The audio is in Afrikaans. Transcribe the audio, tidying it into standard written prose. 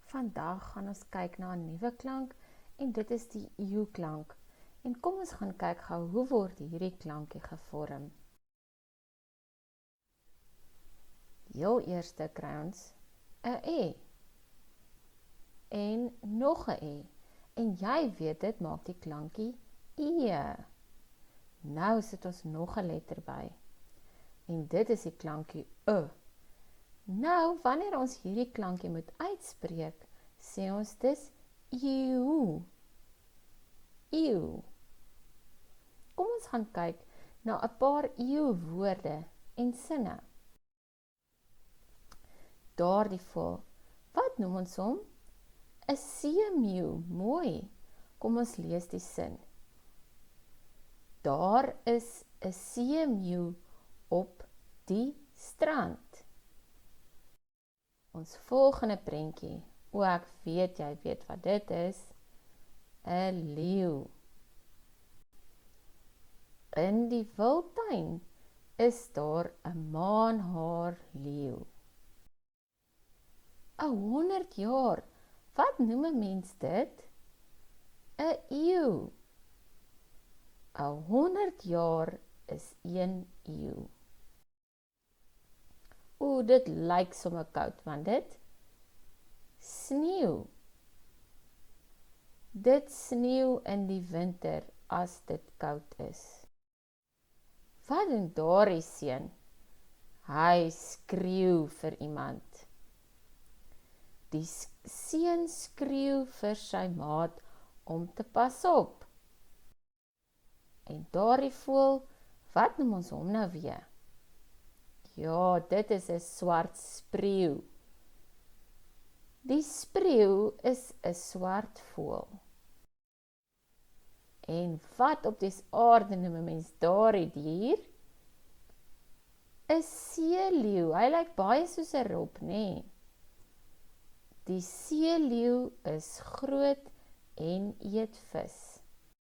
Vandag gaan ons kyk na 'n nuwe klank en dit is die eeu-klank. En kom ons gaan kyk gou hoe word hierdie klankie gevorm. Heel eerste kry ons 'n e en nog 'n e. En jy weet dit maak die klankie e. Nou sit ons nog 'n letter by. En dit is die klankie e. Nou, wanneer ons hierdie klankie moet uitspreek, sê ons dis eeu. Eeu. Kom ons gaan kyk na 'n paar eeu woorde en sinne. Daardie voël, wat noem ons hom? 'n seemeeu. Mooi. Kom ons lees die sin. Daar is 'n seemeeu op die strand. Ons volgende prentjie, ek weet jy weet wat dit is, 'n leeu. In die wildtuin is daar 'n maanhaar-leeu. 100 jaar, wat noem 'n mens dit? 'n eeu. 100 jaar is 1 eeu. Dit lyk sommer koud, want dit sneeu. Dit sneeu in die winter as dit koud is. Wat doen daardie seun? Hy skreeu vir iemand. Die seun skreeu vir sy maat om te pas op. En daardie voël, wat noem ons hom nou weer? Ja, dit is 'n swart spreeu. Die spreeu is 'n swart voël. En wat op die aarde noem 'n mens daardie dier? 'n seeleeu. Hy lyk baie soos 'n rob, nê? Die seeleeu is groot en eet vis.